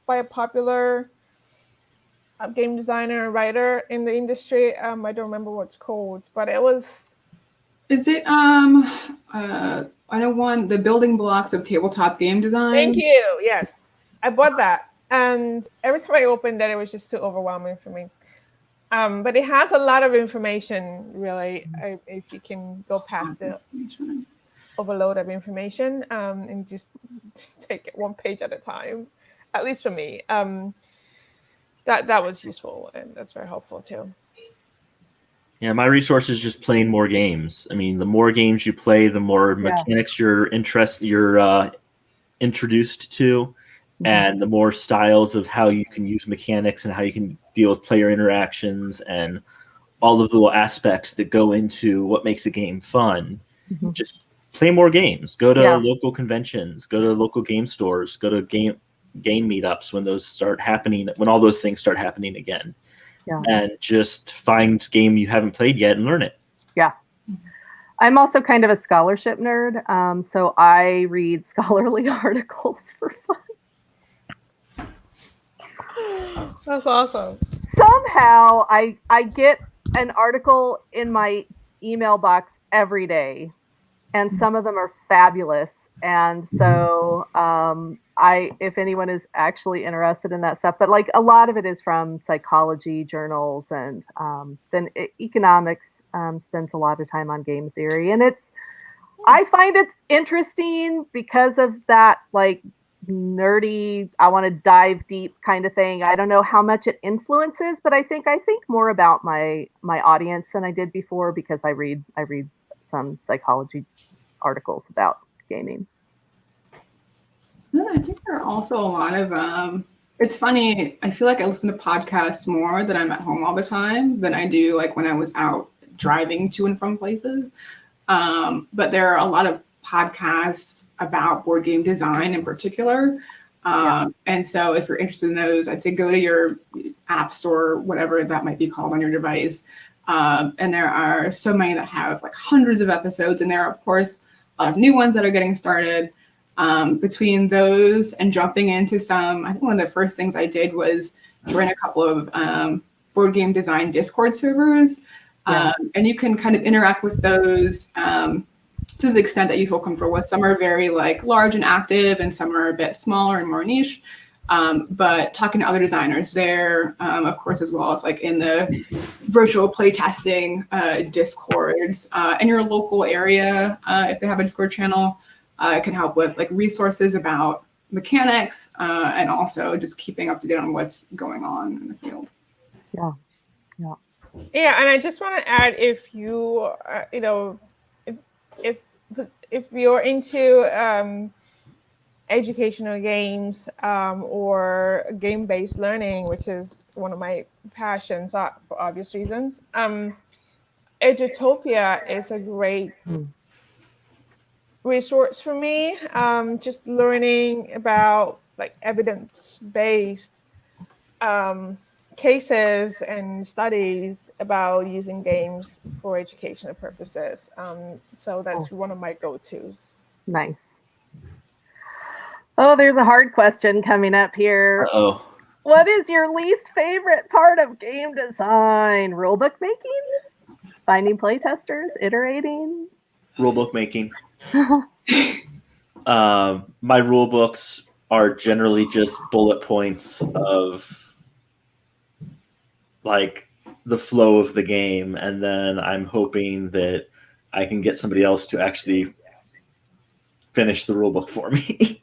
by a popular game designer and writer in the industry. I don't remember what it's called, but it was. Is it I know one, The Building Blocks of Tabletop Game Design? Thank you. Yes, I bought that, and every time I opened it, it was just too overwhelming for me. But it has a lot of information, really, if you can go past it. Overload of information and just take it one page at a time, at least for me. That was useful, and that's very helpful too. Yeah, my resource is just playing more games. I mean, the more games you play, the more mechanics you're introduced to, and the more styles of how you can use mechanics and how you can deal with player interactions and all of the little aspects that go into what makes a game fun. Just play more games. Go to local conventions. Go to local game stores. Go to game meetups when those start happening. When all those things start happening again, and just find game you haven't played yet and learn it. Yeah. I'm also kind of a scholarship nerd, so I read scholarly articles for fun. That's awesome. Somehow I get an article in my email box every day, and some of them are fabulous. And so if anyone is actually interested in that stuff, but like a lot of it is from psychology journals, and then economics spends a lot of time on game theory. And I find it interesting because of that, like, nerdy, I want to dive deep kind of thing. I don't know how much it influences, but I think more about my audience than I did before, because I read some psychology articles about gaming. Then I think there are also a lot of it's funny, I feel like I listen to podcasts more that I'm at home all the time than I do like when I was out driving to and from places. But there are a lot of podcasts about board game design in particular. And so if you're interested in those, I'd say go to your app store, whatever that might be called on your device. And there are so many that have like hundreds of episodes, and there are, of course, a lot of new ones that are getting started. Between those and jumping into some, I think one of the first things I did was join a couple of board game design Discord servers. And you can kind of interact with those to the extent that you feel comfortable with. Some are very like large and active, and some are a bit smaller and more niche. But talking to other designers there, of course, as well as like in the virtual playtesting Discords in your local area, if they have a Discord channel, it can help with like resources about mechanics and also just keeping up to date on what's going on in the field. Yeah, and I just want to add, if you, if you're into educational games or game-based learning, which is one of my passions for obvious reasons, Edutopia is a great resource for me. Just learning about like evidence-based cases and studies about using games for educational purposes. So that's one of my go-tos. Nice. Oh, there's a hard question coming up here. Uh-oh. What is your least favorite part of game design? Rulebook making? Finding playtesters? Iterating? Rulebook making. My rule books are generally just bullet points of like the flow of the game, and then I'm hoping that I can get somebody else to actually finish the rulebook for me.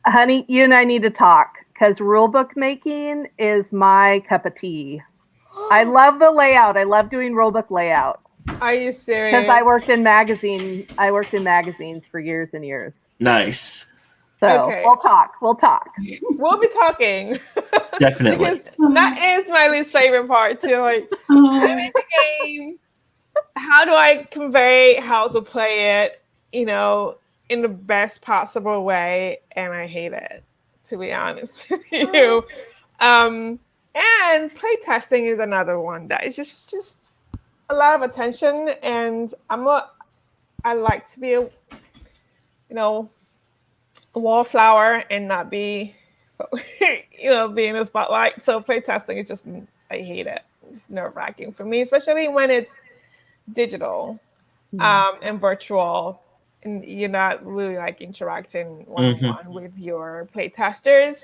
Honey, you and I need to talk, because rulebook making is my cup of tea. I love the layout. I love doing rulebook layout. Are you serious? Because I worked in magazines for years and years. Nice. So Okay. We'll talk. We'll be talking. Definitely. Because that is my least favorite part too. Like, I make a game. How do I convey how to play it, in the best possible way? And I hate it, to be honest with you. And playtesting is another one that is just a lot of attention. And I like to be a wallflower and not be, be in the spotlight. So playtesting is just, I hate it. It's nerve-wracking for me, especially when it's digital and virtual, and you're not really like interacting one-on-one with your playtesters.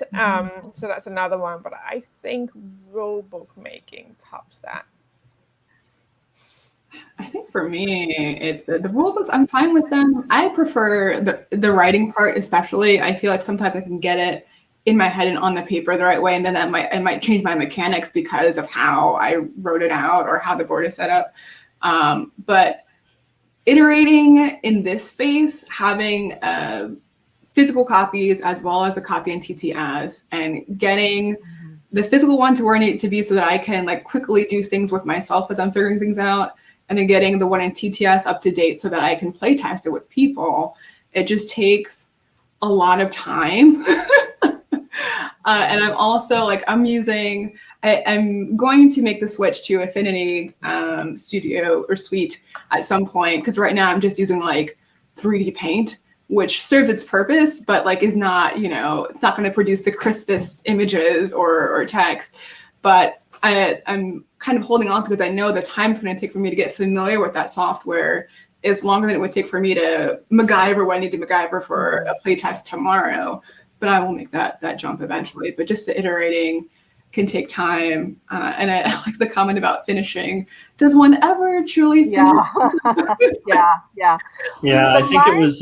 So that's another one, but I think rulebook making tops that. I think for me, it's the rule books. I'm fine with them. I prefer the writing part, especially. I feel like sometimes I can get it in my head and on the paper the right way, and then it might change my mechanics because of how I wrote it out or how the board is set up. But iterating in this space, having physical copies as well as a copy in TTS, and getting the physical one to where I need it to be so that I can like quickly do things with myself as I'm figuring things out, and then getting the one in TTS up to date so that I can play test it with people. It just takes a lot of time. And I'm also like, I'm going to make the switch to Affinity Studio or Suite at some point, because right now I'm just using like 3D Paint, which serves its purpose, but like is not, it's not going to produce the crispest images or text. But I'm kind of holding on because I know the time it's going to take for me to get familiar with that software is longer than it would take for me to MacGyver what I need to MacGyver for a playtest tomorrow. But I will make that jump eventually. But just the iterating can take time. And I like the comment about finishing. Does one ever truly finish? Yeah. Yeah, I think it was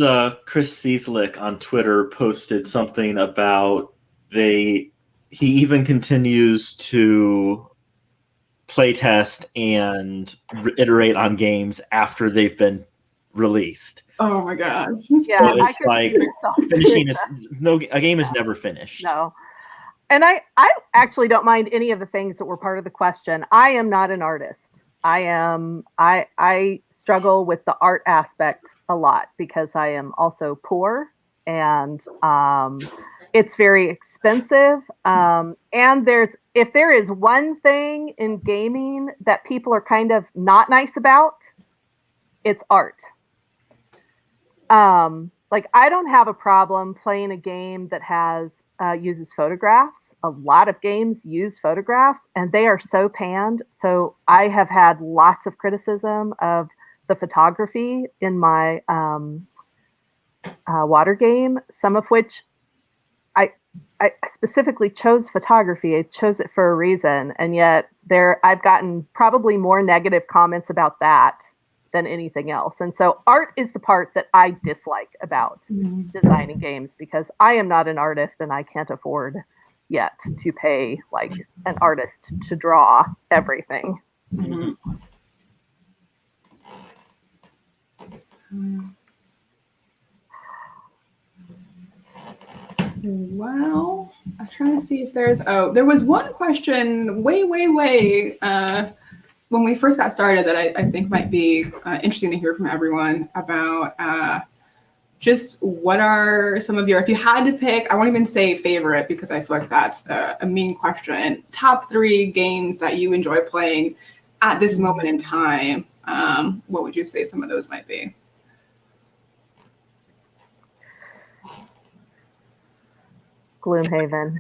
Chris Cieslik on Twitter posted something about he even continues to playtest and iterate on games after they've been released. Oh my gosh. Yeah, so it's like finishing a game is never finished. No. And I actually don't mind any of the things that were part of the question. I am not an artist. I struggle with the art aspect a lot because I am also poor, and it's very expensive. And if there is one thing in gaming that people are kind of not nice about, it's art. Like I don't have a problem playing a game that has uses photographs. A lot of games use photographs, and they are so panned. So I have had lots of criticism of the photography in my water game. Some of which I specifically chose photography. I chose it for a reason, and yet I've gotten probably more negative comments about that than anything else. And so art is the part that I dislike about designing games, because I am not an artist and I can't afford yet to pay like an artist to draw everything. Well, I'm trying to see if there was one question way when we first got started that I think might be interesting to hear from everyone about just what are some of if you had to pick, I won't even say favorite because I feel like that's a mean question, top 3 games that you enjoy playing at this moment in time. What would you say some of those might be? Gloomhaven.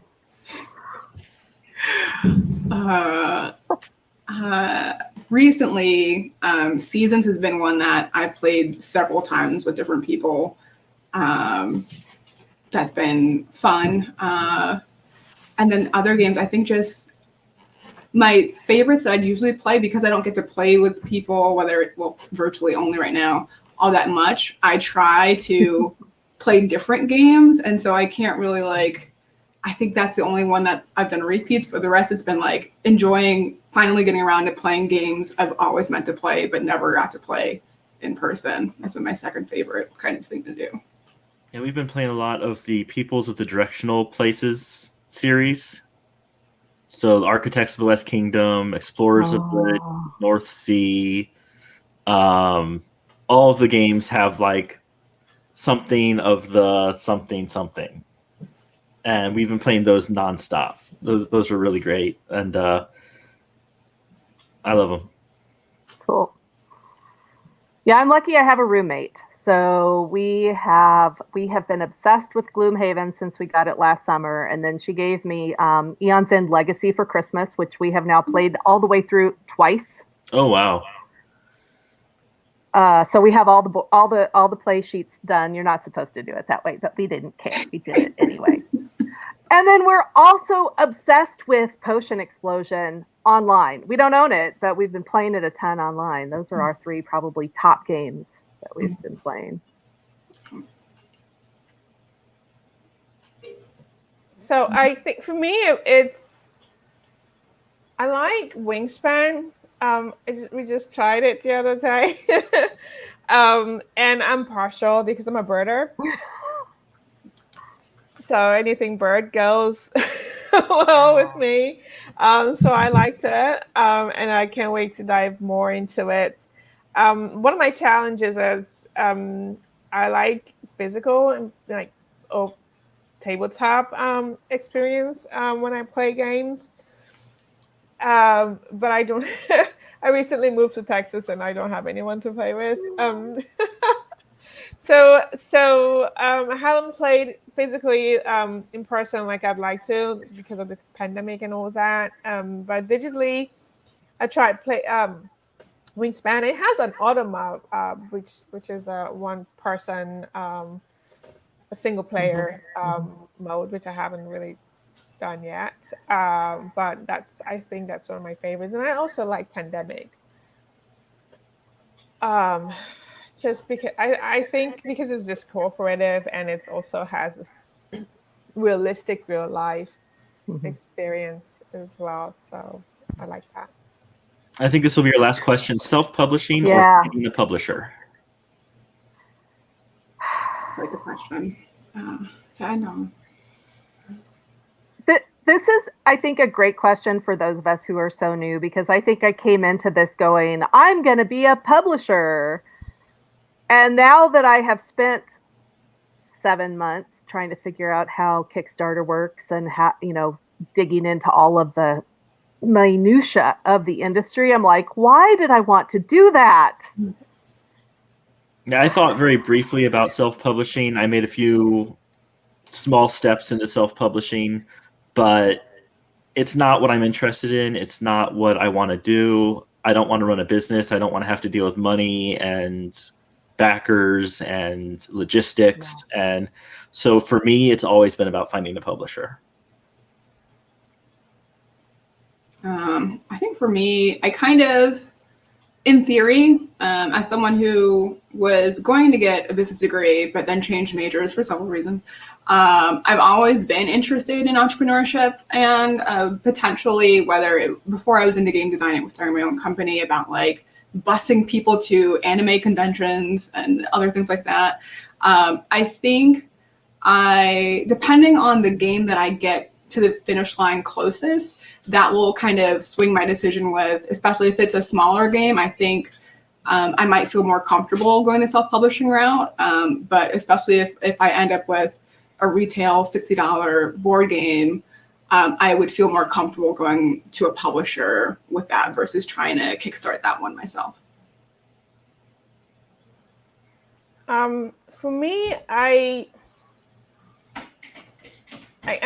Recently, Seasons has been one that I've played several times with different people. That's been fun. And then other games, I think just my favorites that I'd usually play, because I don't get to play with people, virtually only right now, all that much. I try to play different games. And so I can't really I think that's the only one that I've done repeats. For the rest, it's been enjoying finally getting around to playing games I've always meant to play, but never got to play in person. That's been my second favorite kind of thing to do. Yeah, we've been playing a lot of the Peoples of the Directional Places series. So the Architects of the West Kingdom, Explorers of the North Sea. All of the games have something of the something. And we've been playing those nonstop. Those are really great, and I love them. Cool. Yeah, I'm lucky I have a roommate. So we have been obsessed with Gloomhaven since we got it last summer, and then she gave me Eon's End Legacy for Christmas, which we have now played all the way through twice. Oh wow! So we have all the play sheets done. You're not supposed to do it that way, but we didn't care. We did it anyway. And then we're also obsessed with Potion Explosion online. We don't own it, but we've been playing it a ton online. Those are our 3 probably top games that we've been playing. So I think for me, I like Wingspan. We just tried it the other day. And I'm partial because I'm a birder. so anything bird goes well with me. So I liked it, and I can't wait to dive more into it. One of my challenges is I like physical and like tabletop experience when I play games. But I don't. I recently moved to Texas, and I don't have anyone to play with. So I haven't played physically in person like I'd like to because of the pandemic and all that. But digitally, I tried play Wingspan. It has an automa, which is a one person, a single player mode, which I haven't really done yet. But I think that's one of my favorites, and I also like Pandemic. Just because I think because it's just cooperative and it's also has this realistic real life experience as well. So I like that. I think this will be your last question. Self-publishing or finding a publisher? Like the question. To end on. This is, I think, a great question for those of us who are so new, because I think I came into this going, I'm going to be a publisher. And now that I have spent 7 months trying to figure out how Kickstarter works and how, digging into all of the minutia of the industry, I'm like, why did I want to do that? Yeah, I thought very briefly about self-publishing. I made a few small steps into self-publishing, but it's not what I'm interested in. It's not what I want to do. I don't want to run a business. I don't want to have to deal with money and backers and logistics. Yeah. And so for me, it's always been about finding a publisher. I think for me, I kind of, in theory, as someone who was going to get a business degree, but then changed majors for several reasons, I've always been interested in entrepreneurship and potentially, before I was into game design, I was starting my own company about like busing people to anime conventions and other things like that. I think depending on the game that I get to the finish line closest, that will kind of swing my decision with, especially if it's a smaller game. I think I might feel more comfortable going the self-publishing route, but especially if I end up with a retail $60 board game, I would feel more comfortable going to a publisher with that versus trying to kickstart that one myself. For me, I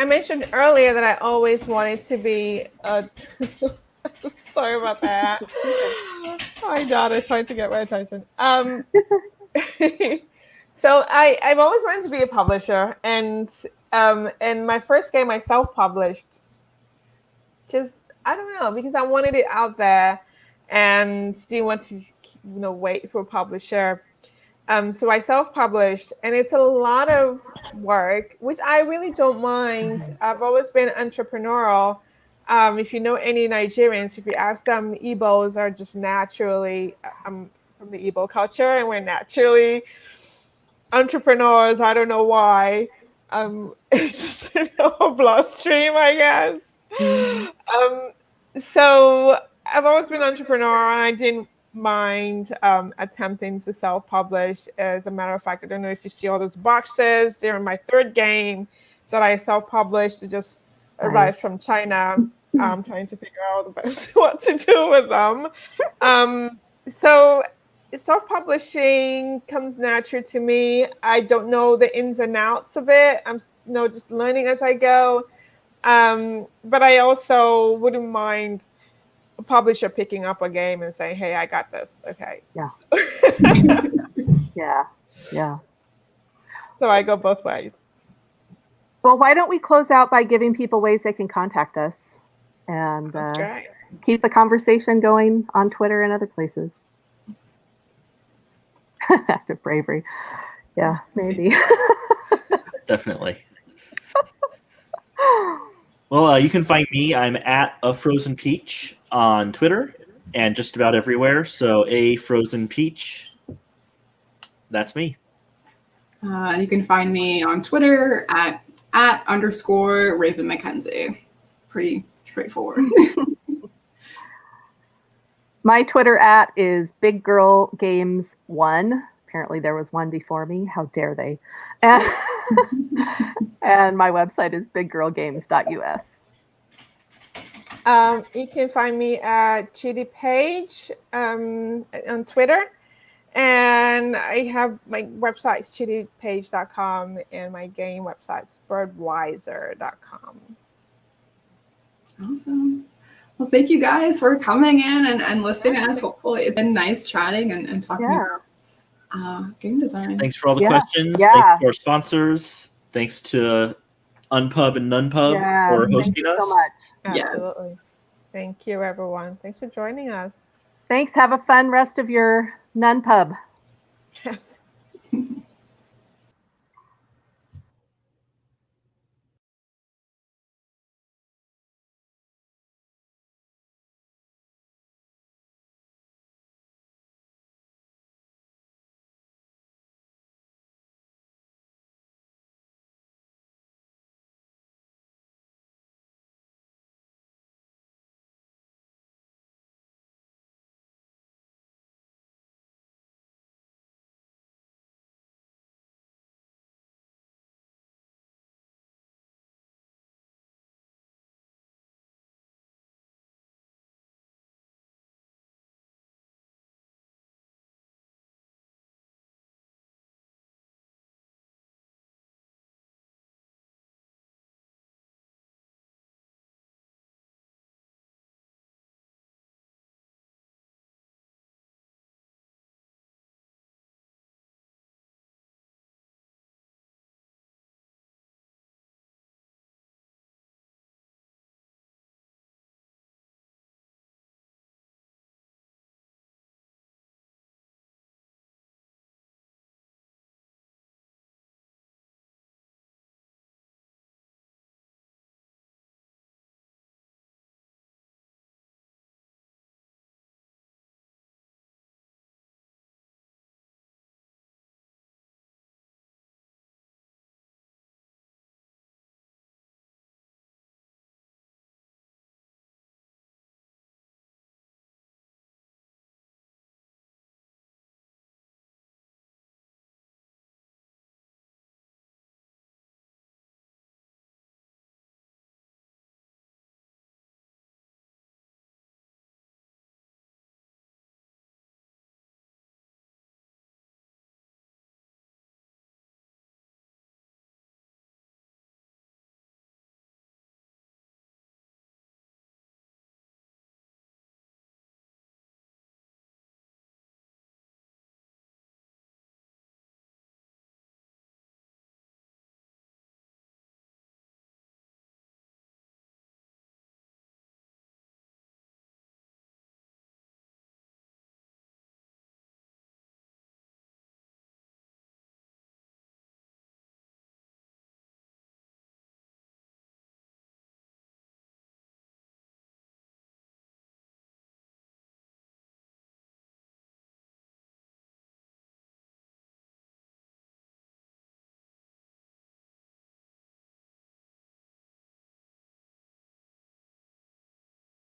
mentioned earlier that I always wanted to be a sorry about that. My daughter's trying to get my attention. So I've always wanted to be a publisher, and my first game I self-published. Just I don't know, because I wanted it out there and didn't want to wait for a publisher. So I self-published, and it's a lot of work, which I really don't mind. I've always been entrepreneurial. If you know any Nigerians, if you ask them, Igbos are just naturally, I'm from the Igbo culture, and we're naturally entrepreneurs. I don't know why. It's just in our bloodstream, I guess. So I've always been entrepreneurial, and I didn't mind attempting to self-publish. As a matter of fact, I don't know if you see all those boxes. They're my third game that I self-published. It just arrived from China. I'm trying to figure out the best what to do with them. So self-publishing comes natural to me. I don't know the ins and outs of it. I'm just learning as I go. But I also wouldn't mind a publisher picking up a game and saying, "Hey, I got this." Okay. Yeah. Yeah. So I go both ways. Well, why don't we close out by giving people ways they can contact us and keep the conversation going on Twitter and other places. Act of bravery. Yeah, maybe. Definitely. Well, you can find me. I'm at A Frozen Peach on Twitter and just about everywhere. So A Frozen Peach. That's me. You can find me on Twitter at @_Raven McKenzie. Pretty straightforward. My Twitter is BigGirlGames1. Apparently there was one before me. How dare they? And, and my website is biggirlgames.us. You can find me at Chitty Page on Twitter. And I have my website, chittypage.com, and my game website, birdwiser.com. Awesome. Well, thank you guys for coming in and listening to us. Hopefully it's been nice chatting and talking about game design. Thanks for all the questions. Yeah. Thanks to our sponsors. Thanks to Unpub and Nunpub for hosting us. So much. Absolutely. Yes. Thank you, everyone. Thanks for joining us. Thanks. Have a fun rest of your Nunpub.